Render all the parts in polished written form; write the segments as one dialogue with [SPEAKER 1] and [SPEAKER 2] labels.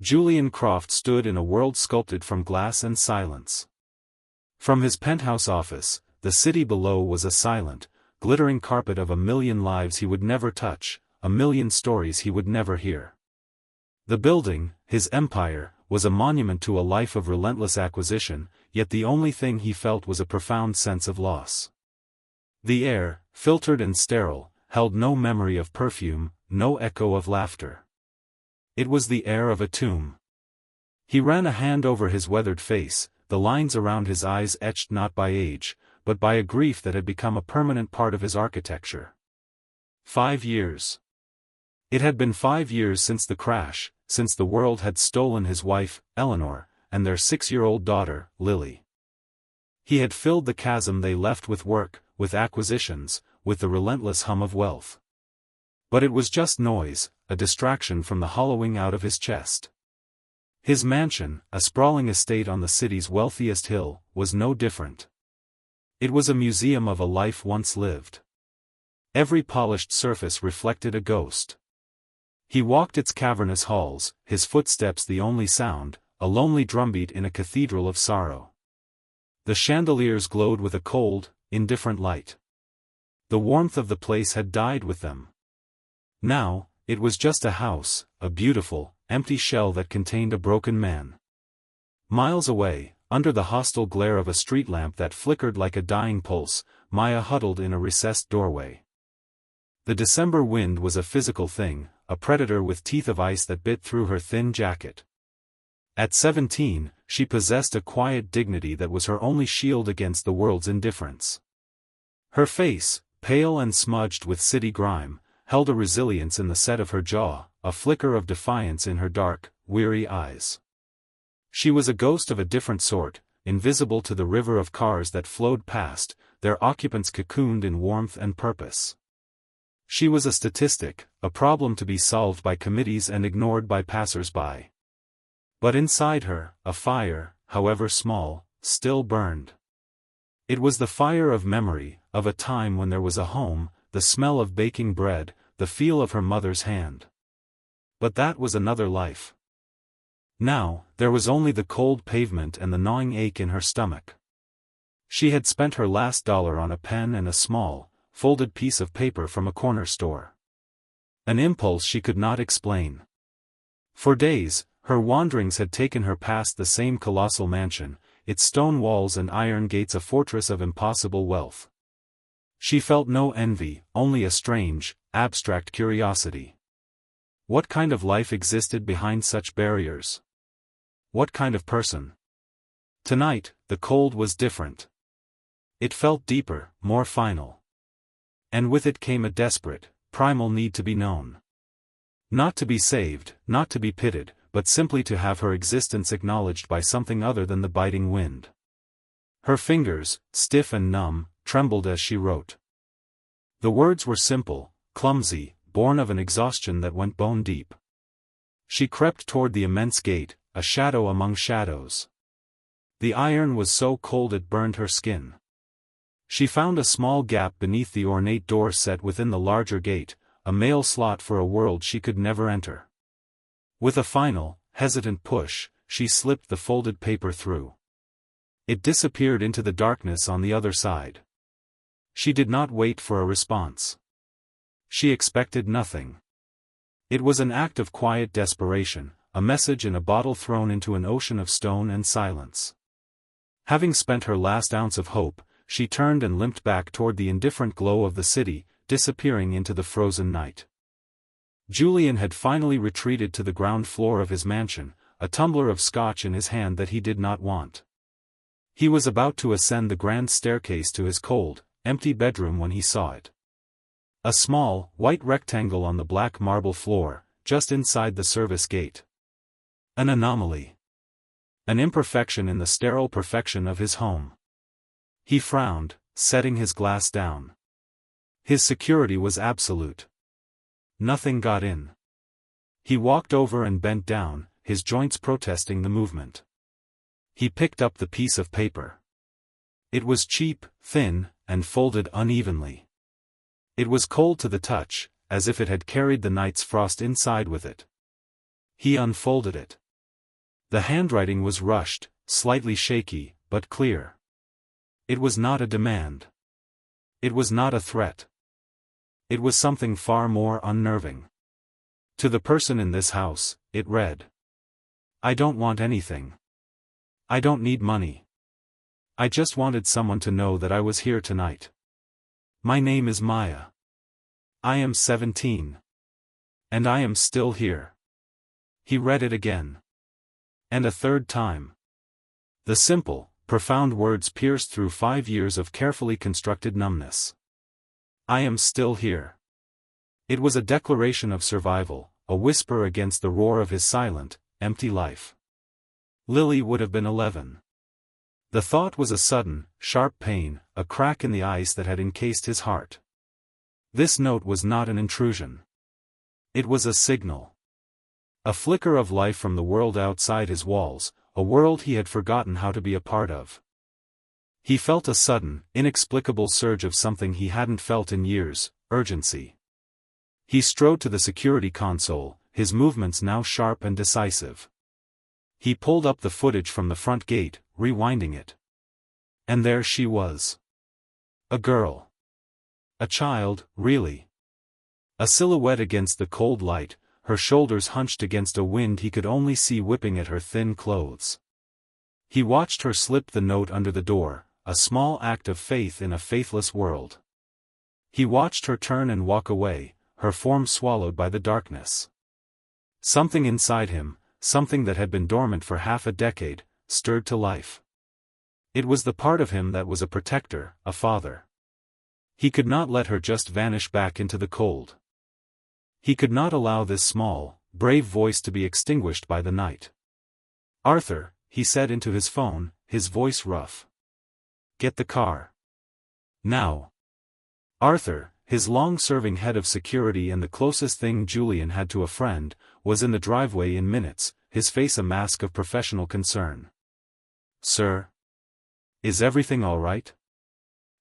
[SPEAKER 1] Julian Croft stood in a world sculpted from glass and silence. From his penthouse office, the city below was a silent, glittering carpet of a million lives he would never touch, a million stories he would never hear. The building, his empire, was a monument to a life of relentless acquisition, yet the only thing he felt was a profound sense of loss. The air, filtered and sterile, held no memory of perfume, no echo of laughter. It was the air of a tomb. He ran a hand over his weathered face, the lines around his eyes etched not by age, but by a grief that had become a permanent part of his architecture. 5 years. It had been 5 years since the crash, since the world had stolen his wife, Eleanor, and their 6-year-old daughter, Lily. He had filled the chasm they left with work, with acquisitions, with the relentless hum of wealth. But it was just noise, a distraction from the hollowing out of his chest. His mansion, a sprawling estate on the city's wealthiest hill, was no different. It was a museum of a life once lived. Every polished surface reflected a ghost. He walked its cavernous halls, his footsteps the only sound, a lonely drumbeat in a cathedral of sorrow. The chandeliers glowed with a cold, indifferent light. The warmth of the place had died with them. Now, it was just a house, a beautiful, empty shell that contained a broken man. Miles away, under the hostile glare of a street lamp that flickered like a dying pulse, Maya huddled in a recessed doorway. The December wind was a physical thing, a predator with teeth of ice that bit through her thin jacket. At 17, she possessed a quiet dignity that was her only shield against the world's indifference. Her face, pale and smudged with city grime, held a resilience in the set of her jaw, a flicker of defiance in her dark, weary eyes. She was a ghost of a different sort, invisible to the river of cars that flowed past, their occupants cocooned in warmth and purpose. She was a statistic, a problem to be solved by committees and ignored by passers-by. But inside her, a fire, however small, still burned. It was the fire of memory, of a time when there was a home, the smell of baking bread, the feel of her mother's hand. But that was another life. Now, there was only the cold pavement and the gnawing ache in her stomach. She had spent her last dollar on a pen and a small, folded piece of paper from a corner store. An impulse she could not explain. For days, her wanderings had taken her past the same colossal mansion, its stone walls and iron gates a fortress of impossible wealth. She felt no envy, only a strange, abstract curiosity. What kind of life existed behind such barriers? What kind of person? Tonight, the cold was different. It felt deeper, more final. And with it came a desperate, primal need to be known. Not to be saved, not to be pitied, but simply to have her existence acknowledged by something other than the biting wind. Her fingers, stiff and numb, trembled as she wrote. The words were simple, clumsy, born of an exhaustion that went bone deep. She crept toward the immense gate, a shadow among shadows. The iron was so cold it burned her skin. She found a small gap beneath the ornate door set within the larger gate, a mail slot for a world she could never enter. With a final, hesitant push, she slipped the folded paper through. It disappeared into the darkness on the other side. She did not wait for a response. She expected nothing. It was an act of quiet desperation, a message in a bottle thrown into an ocean of stone and silence. Having spent her last ounce of hope, she turned and limped back toward the indifferent glow of the city, disappearing into the frozen night. Julian had finally retreated to the ground floor of his mansion, a tumbler of scotch in his hand that he did not want. He was about to ascend the grand staircase to his cold, empty bedroom when he saw it. A small, white rectangle on the black marble floor, just inside the service gate. An anomaly. An imperfection in the sterile perfection of his home. He frowned, setting his glass down. His security was absolute. Nothing got in. He walked over and bent down, his joints protesting the movement. He picked up the piece of paper. It was cheap, thin, and folded unevenly. It was cold to the touch, as if it had carried the night's frost inside with it. He unfolded it. The handwriting was rushed, slightly shaky, but clear. It was not a demand. It was not a threat. It was something far more unnerving. To the person in this house, it read. I don't want anything. I don't need money. I just wanted someone to know that I was here tonight. My name is Maya. I am 17. And I am still here. He read it again. And a third time. The simple, profound words pierced through 5 years of carefully constructed numbness. I am still here. It was a declaration of survival, a whisper against the roar of his silent, empty life. Lily would have been 11. The thought was a sudden, sharp pain, a crack in the ice that had encased his heart. This note was not an intrusion. It was a signal. A flicker of life from the world outside his walls, a world he had forgotten how to be a part of. He felt a sudden, inexplicable surge of something he hadn't felt in years, urgency. He strode to the security console, his movements now sharp and decisive. He pulled up the footage from the front gate, rewinding it. And there she was. A girl. A child, really. A silhouette against the cold light, her shoulders hunched against a wind he could only see whipping at her thin clothes. He watched her slip the note under the door, a small act of faith in a faithless world. He watched her turn and walk away, her form swallowed by the darkness. Something inside him, something that had been dormant for half a decade, stirred to life. It was the part of him that was a protector, a father. He could not let her just vanish back into the cold. He could not allow this small, brave voice to be extinguished by the night. Arthur, he said into his phone, his voice rough. Get the car. Now. Arthur, his long-serving head of security and the closest thing Julian had to a friend, was in the driveway in minutes, his face a mask of professional concern. Sir? Is everything all right?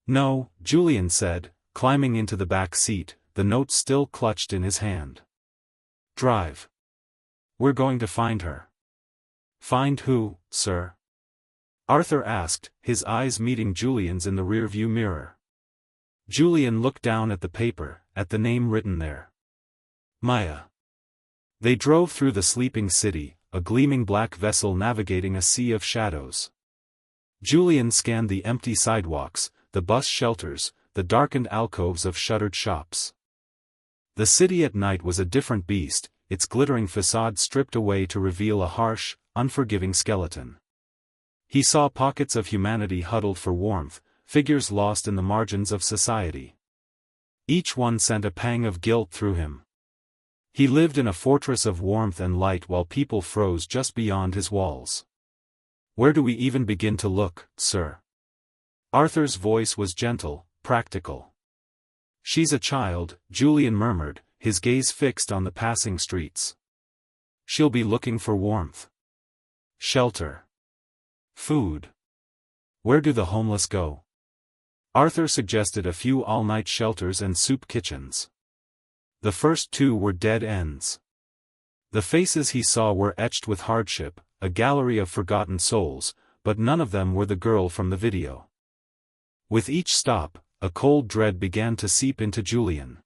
[SPEAKER 1] No, Julian said, climbing into the back seat, the note still clutched in his hand. Drive. We're going to find her. Find who, sir? Arthur asked, his eyes meeting Julian's in the rearview mirror. Julian looked down at the paper, at the name written there. Maya. They drove through the sleeping city, a gleaming black vessel navigating a sea of shadows. Julian scanned the empty sidewalks, the bus shelters, the darkened alcoves of shuttered shops. The city at night was a different beast, its glittering facade stripped away to reveal a harsh, unforgiving skeleton. He saw pockets of humanity huddled for warmth, figures lost in the margins of society. Each one sent a pang of guilt through him. He lived in a fortress of warmth and light while people froze just beyond his walls. Where do we even begin to look, sir? Arthur's voice was gentle, practical. She's a child, Julian murmured, his gaze fixed on the passing streets. She'll be looking for warmth. Shelter. Food. Where do the homeless go? Arthur suggested a few all-night shelters and soup kitchens. The first two were dead ends. The faces he saw were etched with hardship, a gallery of forgotten souls, but none of them were the girl from the video. With each stop, a cold dread began to seep into Julian.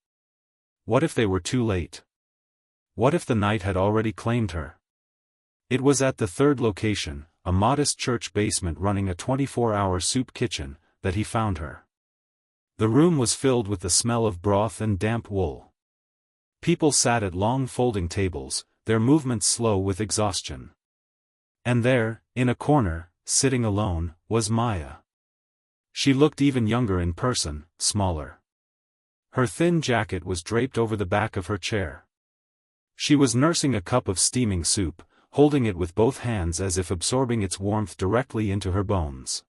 [SPEAKER 1] What if they were too late? What if the night had already claimed her? It was at the third location, a modest church basement running a 24-hour soup kitchen, that he found her. The room was filled with the smell of broth and damp wool. People sat at long folding tables, their movements slow with exhaustion. And there, in a corner, sitting alone, was Maya. She looked even younger in person, smaller. Her thin jacket was draped over the back of her chair. She was nursing a cup of steaming soup, holding it with both hands as if absorbing its warmth directly into her bones.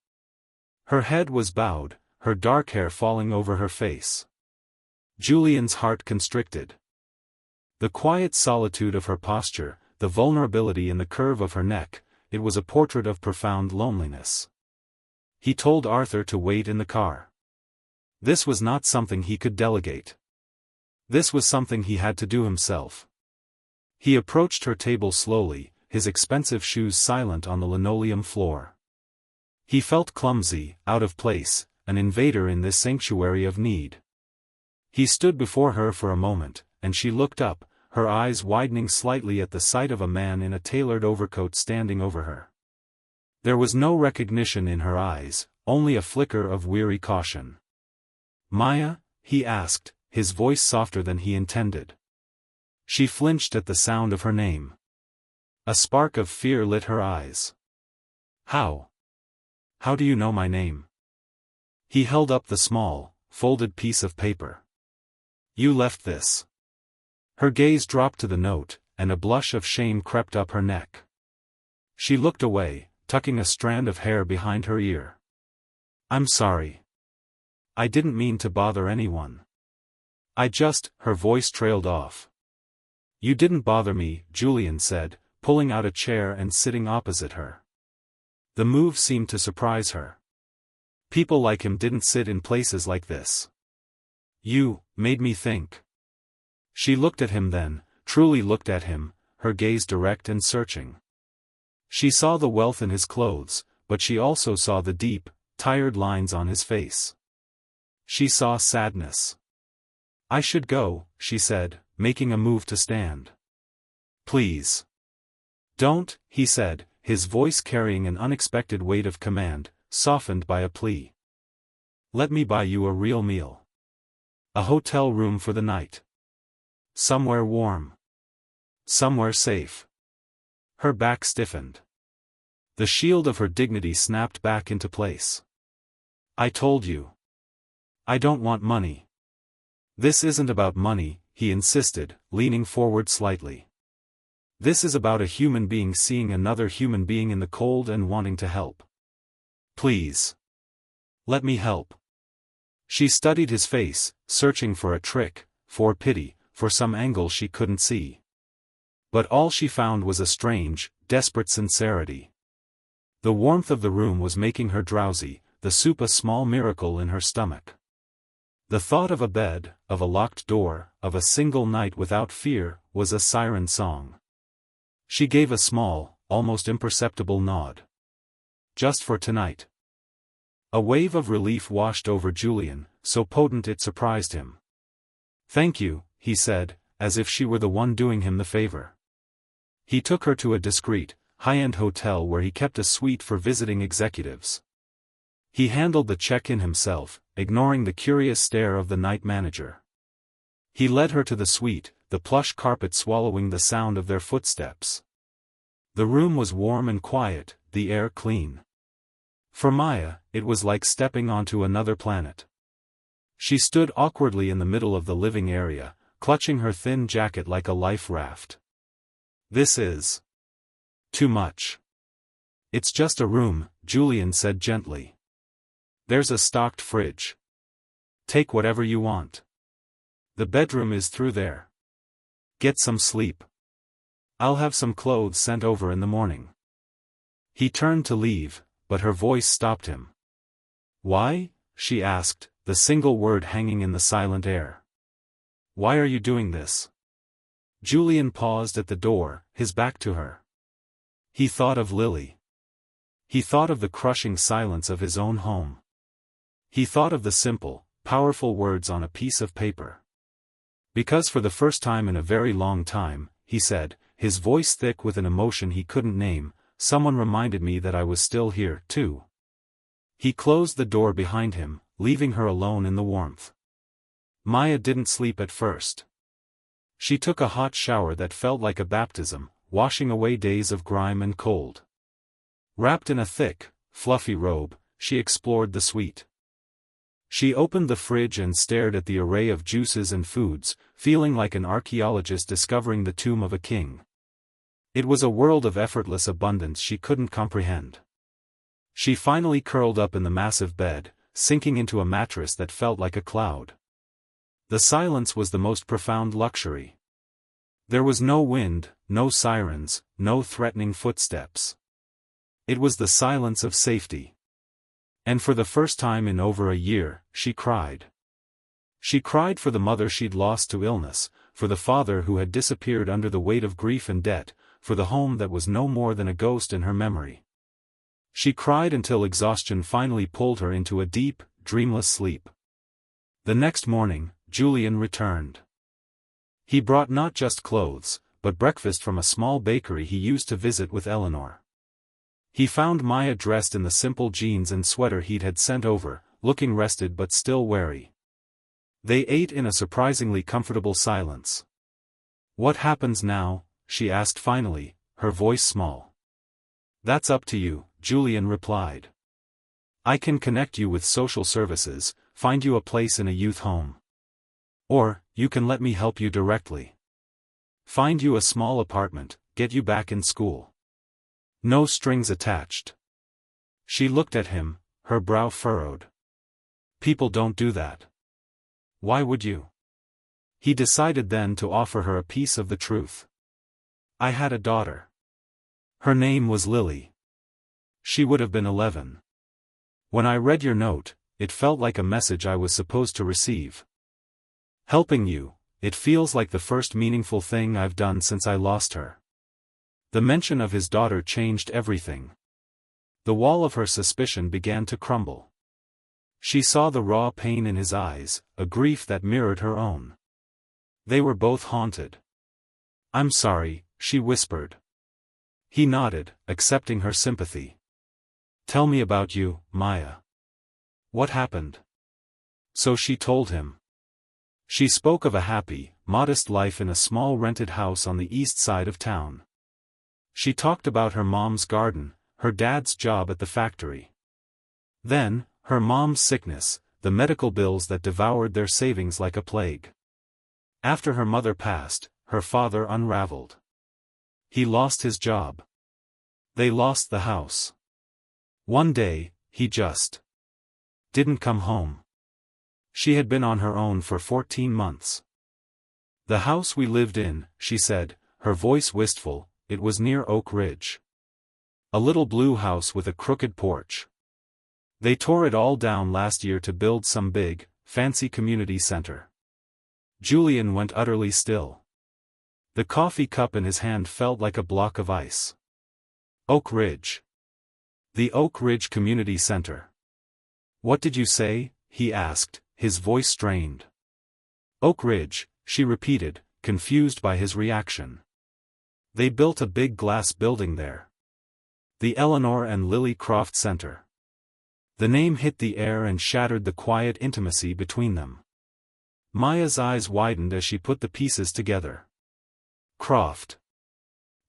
[SPEAKER 1] Her head was bowed, her dark hair falling over her face. Julian's heart constricted. The quiet solitude of her posture, the vulnerability in the curve of her neck, it was a portrait of profound loneliness. He told Arthur to wait in the car. This was not something he could delegate. This was something he had to do himself. He approached her table slowly, his expensive shoes silent on the linoleum floor. He felt clumsy, out of place, an invader in this sanctuary of need. He stood before her for a moment, and she looked up, her eyes widening slightly at the sight of a man in a tailored overcoat standing over her. There was no recognition in her eyes, only a flicker of weary caution. "Maya?" he asked, his voice softer than he intended. She flinched at the sound of her name. A spark of fear lit her eyes. "How? How do you know my name?" He held up the small, folded piece of paper. "You left this." Her gaze dropped to the note, and a blush of shame crept up her neck. She looked away, tucking a strand of hair behind her ear. "I'm sorry. I didn't mean to bother anyone. Her voice trailed off. "You didn't bother me," Julian said, pulling out a chair and sitting opposite her. The move seemed to surprise her. People like him didn't sit in places like this. "You made me think." She looked at him then, truly looked at him, her gaze direct and searching. She saw the wealth in his clothes, but she also saw the deep, tired lines on his face. She saw sadness. "I should go," she said, making a move to stand. "Please. Don't," he said, his voice carrying an unexpected weight of command, softened by a plea. "Let me buy you a real meal. A hotel room for the night. Somewhere warm. Somewhere safe." Her back stiffened. The shield of her dignity snapped back into place. "I told you. I don't want money." "This isn't about money," he insisted, leaning forward slightly. "This is about a human being seeing another human being in the cold and wanting to help. Please. Let me help." She studied his face, searching for a trick, for pity, for some angle she couldn't see. But all she found was a strange, desperate sincerity. The warmth of the room was making her drowsy, the soup a small miracle in her stomach. The thought of a bed, of a locked door, of a single night without fear, was a siren song. She gave a small, almost imperceptible nod. "Just for tonight." A wave of relief washed over Julian, so potent it surprised him. "Thank you," he said, as if she were the one doing him the favor. He took her to a discreet, high-end hotel where he kept a suite for visiting executives. He handled the check-in himself, ignoring the curious stare of the night manager. He led her to the suite, the plush carpet swallowing the sound of their footsteps. The room was warm and quiet, the air clean. For Maya, it was like stepping onto another planet. She stood awkwardly in the middle of the living area, clutching her thin jacket like a life raft. "This is too much." "It's just a room," Julian said gently. "There's a stocked fridge. Take whatever you want. The bedroom is through there. Get some sleep. I'll have some clothes sent over in the morning." He turned to leave, but her voice stopped him. "Why?" she asked, the single word hanging in the silent air. "Why are you doing this?" Julian paused at the door, his back to her. He thought of Lily. He thought of the crushing silence of his own home. He thought of the simple, powerful words on a piece of paper. "Because for the first time in a very long time," he said, his voice thick with an emotion he couldn't name, "someone reminded me that I was still here, too." He closed the door behind him, leaving her alone in the warmth. Maya didn't sleep at first. She took a hot shower that felt like a baptism, washing away days of grime and cold. Wrapped in a thick, fluffy robe, she explored the suite. She opened the fridge and stared at the array of juices and foods, feeling like an archaeologist discovering the tomb of a king. It was a world of effortless abundance she couldn't comprehend. She finally curled up in the massive bed, sinking into a mattress that felt like a cloud. The silence was the most profound luxury. There was no wind, no sirens, no threatening footsteps. It was the silence of safety. And for the first time in over a year, she cried. She cried for the mother she'd lost to illness, for the father who had disappeared under the weight of grief and debt, for the home that was no more than a ghost in her memory. She cried until exhaustion finally pulled her into a deep, dreamless sleep. The next morning, Julian returned. He brought not just clothes, but breakfast from a small bakery he used to visit with Eleanor. He found Maya dressed in the simple jeans and sweater he'd had sent over, looking rested but still wary. They ate in a surprisingly comfortable silence. "What happens now?" she asked finally, her voice small. "That's up to you," Julian replied. "I can connect you with social services, find you a place in a youth home. Or, you can let me help you directly. Find you a small apartment, get you back in school. No strings attached." She looked at him, her brow furrowed. "People don't do that. Why would you?" He decided then to offer her a piece of the truth. "I had a daughter. Her name was Lily. She would have been 11. When I read your note, it felt like a message I was supposed to receive. Helping you, it feels like the first meaningful thing I've done since I lost her." The mention of his daughter changed everything. The wall of her suspicion began to crumble. She saw the raw pain in his eyes, a grief that mirrored her own. They were both haunted. "I'm sorry," she whispered. He nodded, accepting her sympathy. "Tell me about you, Maya. What happened?" So she told him. She spoke of a happy, modest life in a small rented house on the east side of town. She talked about her mom's garden, her dad's job at the factory. Then, her mom's sickness, the medical bills that devoured their savings like a plague. After her mother passed, her father unraveled. He lost his job. They lost the house. One day, he just didn't come home. She had been on her own for 14 months. "The house we lived in," she said, her voice wistful, "it was near Oak Ridge. A little blue house with a crooked porch. They tore it all down last year to build some big, fancy community center." Julian went utterly still. The coffee cup in his hand felt like a block of ice. Oak Ridge. The Oak Ridge Community Center. "What did you say?" he asked, his voice strained. "Oak Ridge," she repeated, confused by his reaction. "They built a big glass building there. The Eleanor and Lily Croft Center." The name hit the air and shattered the quiet intimacy between them. Maya's eyes widened as she put the pieces together. Croft.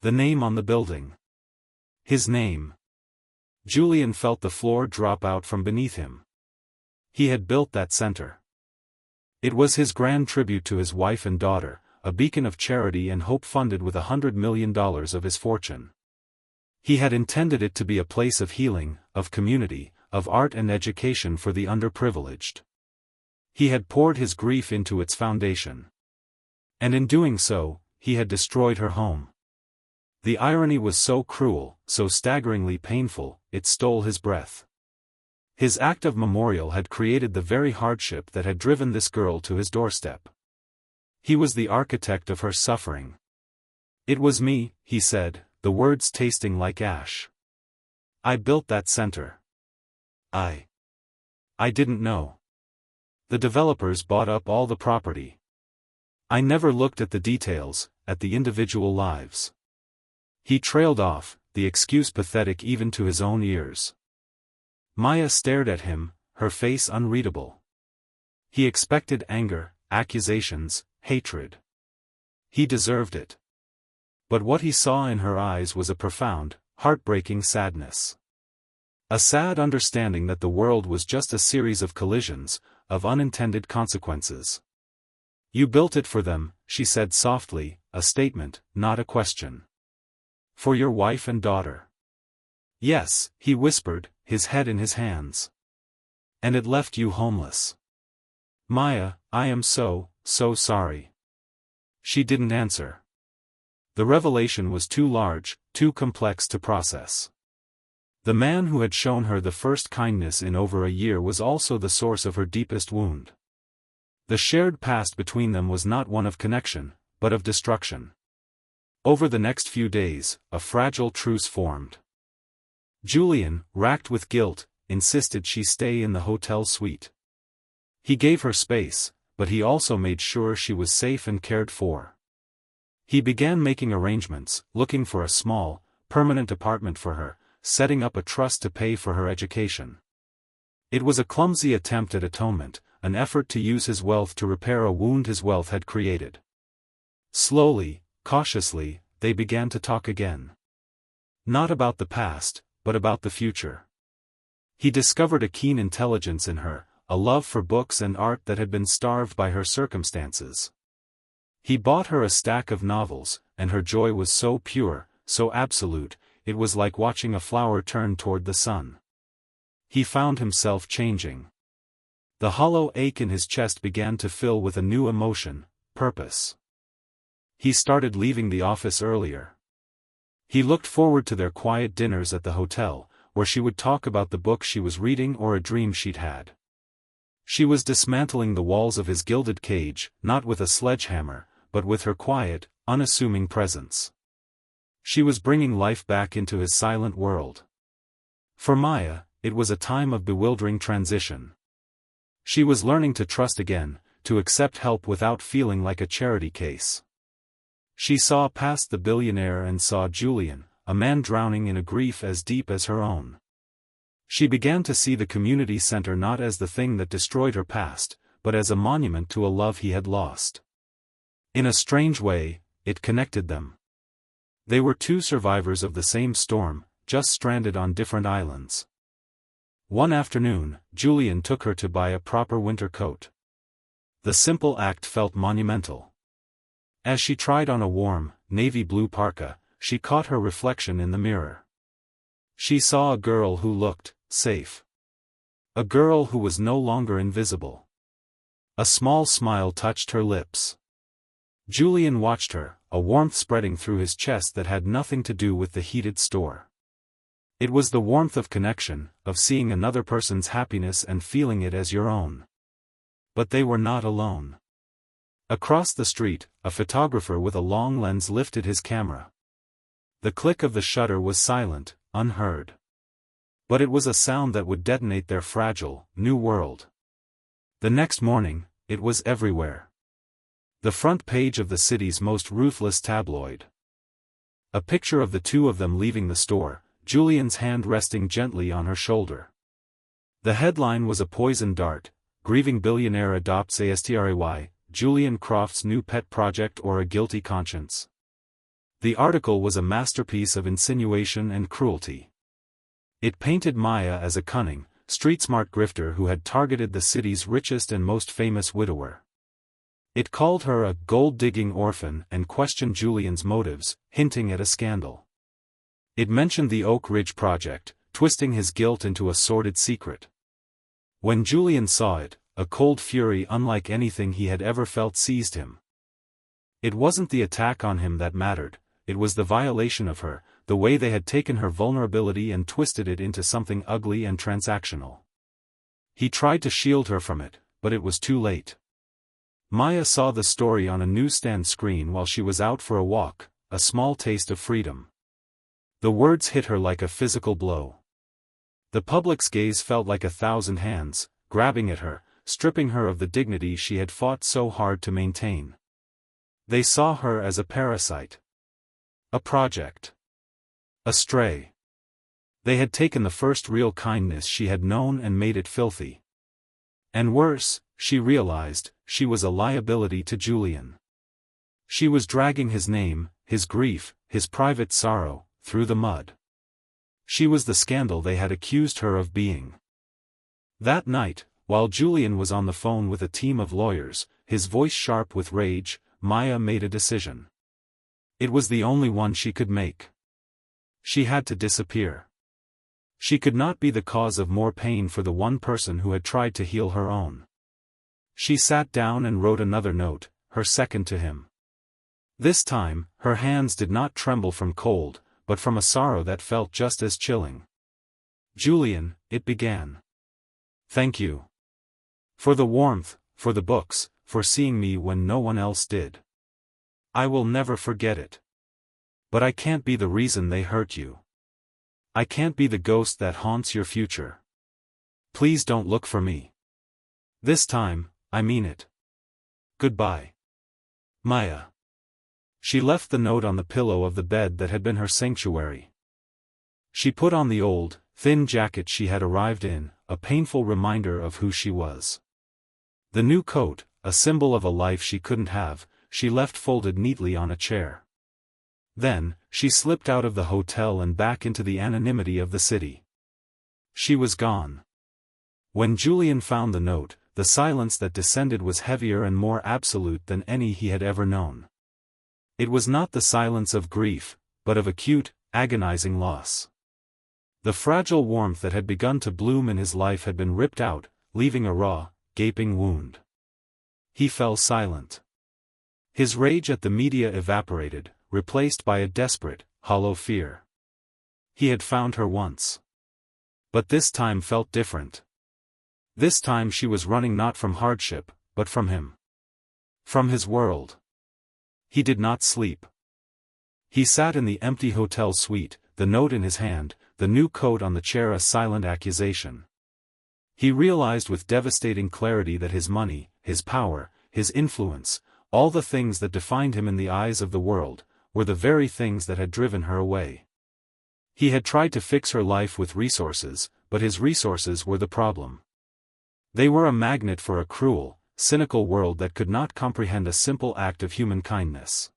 [SPEAKER 1] The name on the building. His name. Julian felt the floor drop out from beneath him. He had built that center. It was his grand tribute to his wife and daughter, a beacon of charity and hope funded with $100 million of his fortune. He had intended it to be a place of healing, of community, of art and education for the underprivileged. He had poured his grief into its foundation. And in doing so, he had destroyed her home. The irony was so cruel, so staggeringly painful, it stole his breath. His act of memorial had created the very hardship that had driven this girl to his doorstep. He was the architect of her suffering. "It was me," he said, the words tasting like ash. "I built that center. I didn't know. The developers bought up all the property. I never looked at the details, at the individual lives." He trailed off, the excuse pathetic even to his own ears. Maya stared at him, her face unreadable. He expected anger, accusations, hatred. He deserved it. But what he saw in her eyes was a profound, heartbreaking sadness. A sad understanding that the world was just a series of collisions, of unintended consequences. "You built it for them," she said softly, a statement, not a question. "For your wife and daughter." "Yes," he whispered, his head in his hands. "And it left you homeless." "Maya, I am so sorry." She didn't answer. The revelation was too large, too complex to process. The man who had shown her the first kindness in over a year was also the source of her deepest wound. The shared past between them was not one of connection, but of destruction. Over the next few days, a fragile truce formed. Julian, racked with guilt, insisted she stay in the hotel suite. He gave her space, but he also made sure she was safe and cared for. He began making arrangements, looking for a small, permanent apartment for her, setting up a trust to pay for her education. It was a clumsy attempt at atonement, an effort to use his wealth to repair a wound his wealth had created. Slowly, cautiously, they began to talk again. Not about the past, but about the future. He discovered a keen intelligence in her, a love for books and art that had been starved by her circumstances. He bought her a stack of novels, and her joy was so pure, so absolute, it was like watching a flower turn toward the sun. He found himself changing. The hollow ache in his chest began to fill with a new emotion, purpose. He started leaving the office earlier. He looked forward to their quiet dinners at the hotel, where she would talk about the book she was reading or a dream she'd had. She was dismantling the walls of his gilded cage, not with a sledgehammer, but with her quiet, unassuming presence. She was bringing life back into his silent world. For Maya, it was a time of bewildering transition. She was learning to trust again, to accept help without feeling like a charity case. She saw past the billionaire and saw Julian, a man drowning in a grief as deep as her own. She began to see the community center not as the thing that destroyed her past, but as a monument to a love he had lost. In a strange way, it connected them. They were two survivors of the same storm, just stranded on different islands. One afternoon, Julian took her to buy a proper winter coat. The simple act felt monumental. As she tried on a warm, navy blue parka, she caught her reflection in the mirror. She saw a girl who looked safe. A girl who was no longer invisible. A small smile touched her lips. Julian watched her, a warmth spreading through his chest that had nothing to do with the heated store. It was the warmth of connection, of seeing another person's happiness and feeling it as your own. But they were not alone. Across the street, a photographer with a long lens lifted his camera. The click of the shutter was silent, unheard. But it was a sound that would detonate their fragile, new world. The next morning, it was everywhere. The front page of the city's most ruthless tabloid. A picture of the two of them leaving the store, Julian's hand resting gently on her shoulder. The headline was a poison dart, grieving billionaire adopts ASTRAY, Julian Croft's new pet project or a guilty conscience. The article was a masterpiece of insinuation and cruelty. It painted Maya as a cunning, street-smart grifter who had targeted the city's richest and most famous widower. It called her a gold-digging orphan and questioned Julian's motives, hinting at a scandal. It mentioned the Oak Ridge Project, twisting his guilt into a sordid secret. When Julian saw it, a cold fury unlike anything he had ever felt seized him. It wasn't the attack on him that mattered, it was the violation of her, the way they had taken her vulnerability and twisted it into something ugly and transactional. He tried to shield her from it, but it was too late. Maya saw the story on a newsstand screen while she was out for a walk, a small taste of freedom. The words hit her like a physical blow. The public's gaze felt like 1,000 hands, grabbing at her, stripping her of the dignity she had fought so hard to maintain. They saw her as a parasite. A project. A stray. They had taken the first real kindness she had known and made it filthy. And worse, she realized, she was a liability to Julian. She was dragging his name, his grief, his private sorrow, through the mud. She was the scandal they had accused her of being. That night, while Julian was on the phone with a team of lawyers, his voice sharp with rage, Maya made a decision. It was the only one she could make. She had to disappear. She could not be the cause of more pain for the one person who had tried to heal her own. She sat down and wrote another note, her second to him. This time, her hands did not tremble from cold, but from a sorrow that felt just as chilling. Julian, it began. Thank you. For the warmth, for the books, for seeing me when no one else did. I will never forget it. But I can't be the reason they hurt you. I can't be the ghost that haunts your future. Please don't look for me. This time, I mean it. Goodbye. Maya. She left the note on the pillow of the bed that had been her sanctuary. She put on the old, thin jacket she had arrived in, a painful reminder of who she was. The new coat, a symbol of a life she couldn't have, she left folded neatly on a chair. Then, she slipped out of the hotel and back into the anonymity of the city. She was gone. When Julian found the note, the silence that descended was heavier and more absolute than any he had ever known. It was not the silence of grief, but of acute, agonizing loss. The fragile warmth that had begun to bloom in his life had been ripped out, leaving a raw, gaping wound. He fell silent. His rage at the media evaporated, replaced by a desperate, hollow fear. He had found her once. But this time felt different. This time she was running not from hardship, but from him. From his world. He did not sleep. He sat in the empty hotel suite, the note in his hand, the new coat on the chair, a silent accusation. He realized with devastating clarity that his money, his power, his influence, all the things that defined him in the eyes of the world, were the very things that had driven her away. He had tried to fix her life with resources, but his resources were the problem. They were a magnet for a cruel, cynical world that could not comprehend a simple act of human kindness.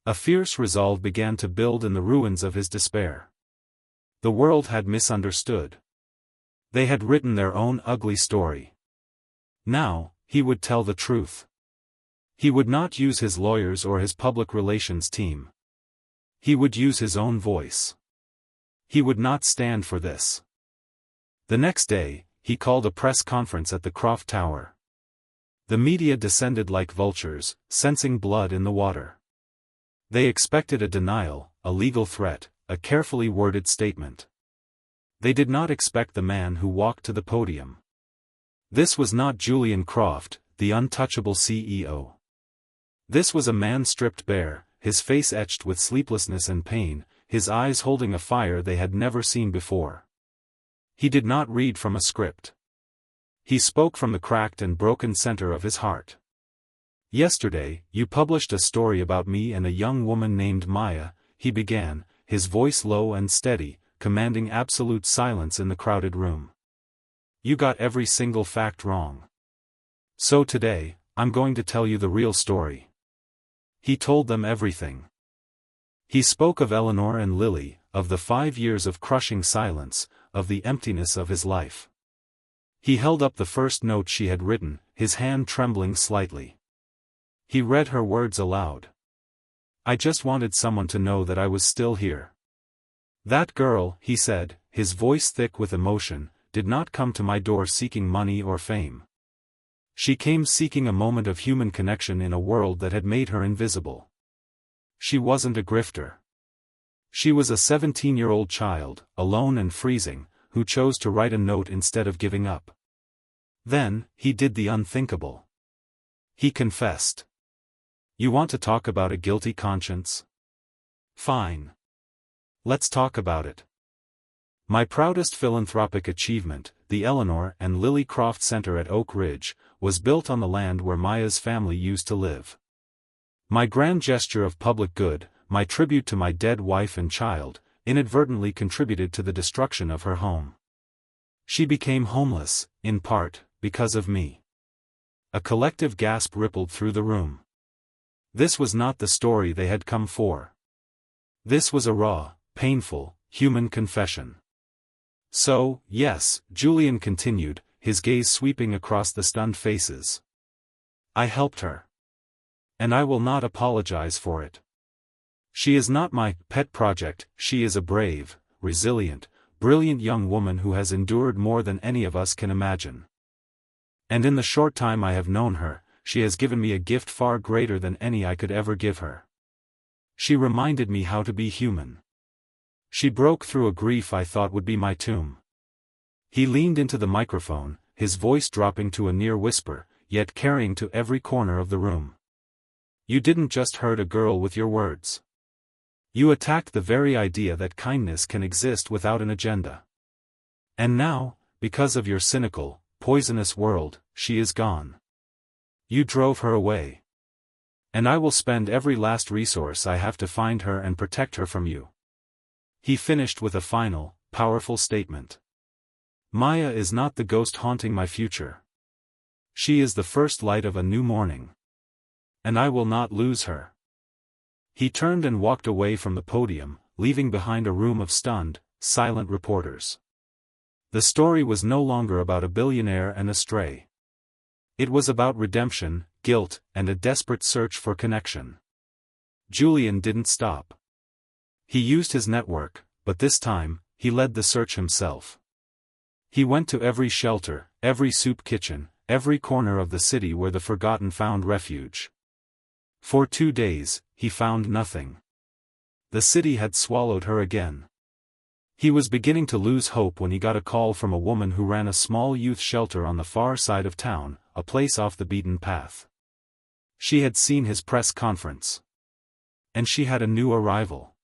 [SPEAKER 1] A fierce resolve began to build in the ruins of his despair. The world had misunderstood. They had written their own ugly story. Now, he would tell the truth. He would not use his lawyers or his public relations team. He would use his own voice. He would not stand for this. The next day, he called a press conference at the Croft Tower. The media descended like vultures, sensing blood in the water. They expected a denial, a legal threat, a carefully worded statement. They did not expect the man who walked to the podium. This was not Julian Croft, the untouchable CEO. This was a man stripped bare, his face etched with sleeplessness and pain, his eyes holding a fire they had never seen before. He did not read from a script. He spoke from the cracked and broken center of his heart. Yesterday, you published a story about me and a young woman named Maya, he began, his voice low and steady, commanding absolute silence in the crowded room. You got every single fact wrong. So today, I'm going to tell you the real story. He told them everything. He spoke of Eleanor and Lily, of the 5 years of crushing silence, of the emptiness of his life. He held up the first note she had written, his hand trembling slightly. He read her words aloud. I just wanted someone to know that I was still here. That girl, he said, his voice thick with emotion, did not come to my door seeking money or fame. She came seeking a moment of human connection in a world that had made her invisible. She wasn't a grifter. She was a 17-year-old child, alone and freezing, who chose to write a note instead of giving up. Then, he did the unthinkable. He confessed. You want to talk about a guilty conscience? Fine. Let's talk about it. My proudest philanthropic achievement, the Eleanor and Lily Croft Center at Oak Ridge, was built on the land where Maya's family used to live. My grand gesture of public good, my tribute to my dead wife and child, inadvertently contributed to the destruction of her home. She became homeless, in part, because of me. A collective gasp rippled through the room. This was not the story they had come for. This was a raw, painful, human confession. So, yes, Julian continued, his gaze sweeping across the stunned faces. I helped her. And I will not apologize for it. She is not my pet project, she is a brave, resilient, brilliant young woman who has endured more than any of us can imagine. And in the short time I have known her, she has given me a gift far greater than any I could ever give her. She reminded me how to be human. She broke through a grief I thought would be my tomb. He leaned into the microphone, his voice dropping to a near whisper, yet carrying to every corner of the room. You didn't just hurt a girl with your words. You attacked the very idea that kindness can exist without an agenda. And now, because of your cynical, poisonous world, she is gone. You drove her away. And I will spend every last resource I have to find her and protect her from you. He finished with a final, powerful statement. Maya is not the ghost haunting my future. She is the first light of a new morning. And I will not lose her. He turned and walked away from the podium, leaving behind a room of stunned, silent reporters. The story was no longer about a billionaire and a stray. It was about redemption, guilt, and a desperate search for connection. Julian didn't stop. He used his network, but this time, he led the search himself. He went to every shelter, every soup kitchen, every corner of the city where the forgotten found refuge. For 2 days, he found nothing. The city had swallowed her again. He was beginning to lose hope when he got a call from a woman who ran a small youth shelter on the far side of town, a place off the beaten path. She had seen his press conference. And she had a new arrival.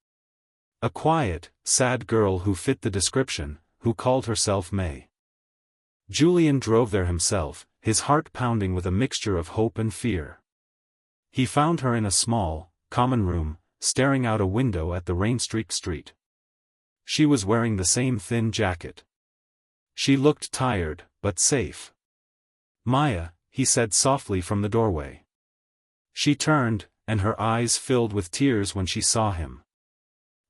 [SPEAKER 1] A quiet, sad girl who fit the description, who called herself May. Julian drove there himself, his heart pounding with a mixture of hope and fear. He found her in a small, common room, staring out a window at the rain-streaked street. She was wearing the same thin jacket. She looked tired, but safe. Maya, he said softly from the doorway. She turned, and her eyes filled with tears when she saw him.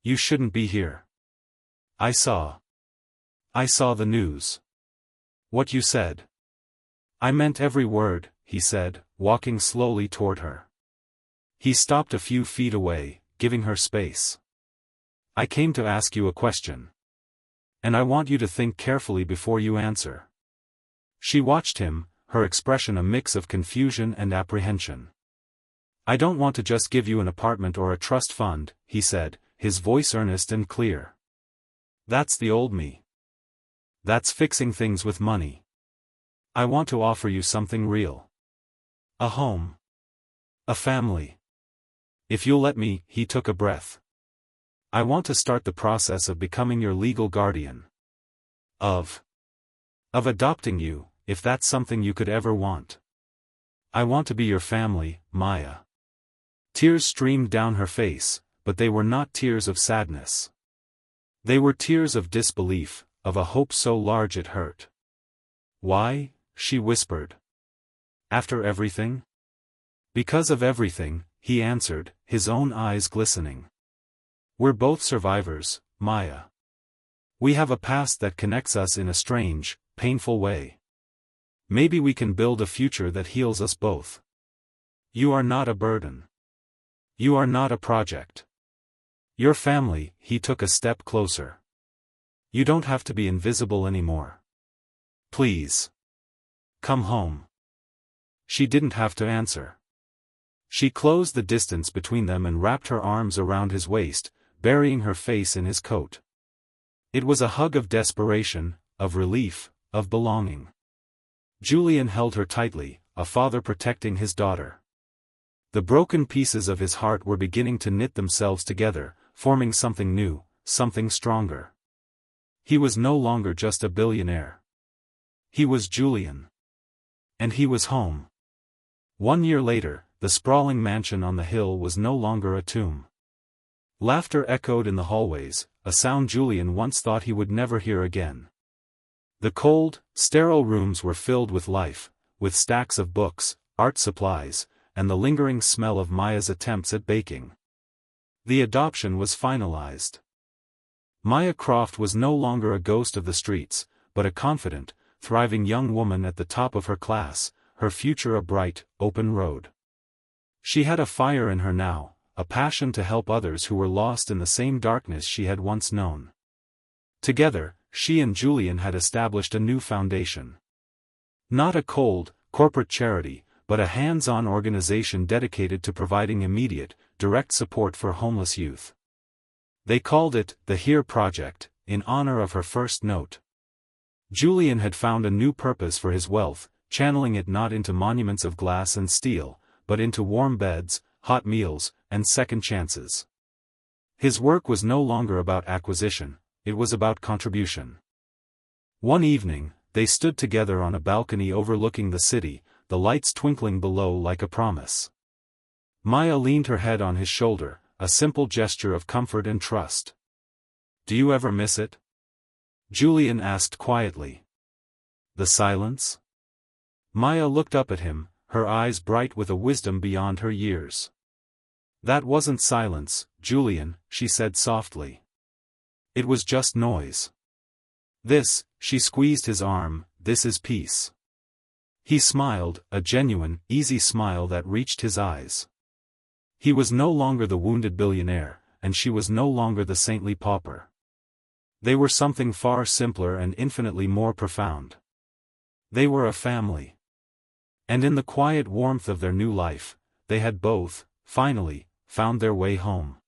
[SPEAKER 1] You shouldn't be here. I saw the news. What you said. I meant every word, he said, walking slowly toward her. He stopped a few feet away, giving her space. I came to ask you a question. And I want you to think carefully before you answer. She watched him, her expression a mix of confusion and apprehension. I don't want to just give you an apartment or a trust fund, he said, his voice earnest and clear. That's the old me. That's fixing things with money. I want to offer you something real. A home. A family. If you'll let me, he took a breath. I want to start the process of becoming your legal guardian. Of adopting you, if that's something you could ever want. I want to be your family, Maya. Tears streamed down her face, but they were not tears of sadness. They were tears of disbelief, of a hope so large it hurt. Why? She whispered. After everything? Because of everything, he answered, his own eyes glistening. We're both survivors, Maya. We have a past that connects us in a strange, painful way. Maybe we can build a future that heals us both. You are not a burden. You are not a project. Your family, he took a step closer. You don't have to be invisible anymore. Please. Come home. She didn't have to answer. She closed the distance between them and wrapped her arms around his waist, burying her face in his coat. It was a hug of desperation, of relief, of belonging. Julian held her tightly, a father protecting his daughter. The broken pieces of his heart were beginning to knit themselves together, forming something new, something stronger. He was no longer just a billionaire. He was Julian. And he was home. 1 year later, the sprawling mansion on the hill was no longer a tomb. Laughter echoed in the hallways, a sound Julian once thought he would never hear again. The cold, sterile rooms were filled with life, with stacks of books, art supplies, and the lingering smell of Maya's attempts at baking. The adoption was finalized. Maya Croft was no longer a ghost of the streets, but a confident, thriving young woman at the top of her class, her future a bright, open road. She had a fire in her now, a passion to help others who were lost in the same darkness she had once known. Together, she and Julian had established a new foundation. Not a cold, corporate charity, but a hands-on organization dedicated to providing immediate, direct support for homeless youth. They called it the Here Project, in honor of her first note. Julian had found a new purpose for his wealth, channeling it not into monuments of glass and steel, but into warm beds, hot meals, and second chances. His work was no longer about acquisition, it was about contribution. One evening, they stood together on a balcony overlooking the city, the lights twinkling below like a promise. Maya leaned her head on his shoulder, a simple gesture of comfort and trust. "Do you ever miss it?" Julian asked quietly. "The silence?" Maya looked up at him, her eyes bright with a wisdom beyond her years. "That wasn't silence, Julian," she said softly. "It was just noise. This," she squeezed his arm, "this is peace." He smiled, a genuine, easy smile that reached his eyes. He was no longer the wounded billionaire, and she was no longer the saintly pauper. They were something far simpler and infinitely more profound. They were a family. And in the quiet warmth of their new life, they had both, finally, found their way home.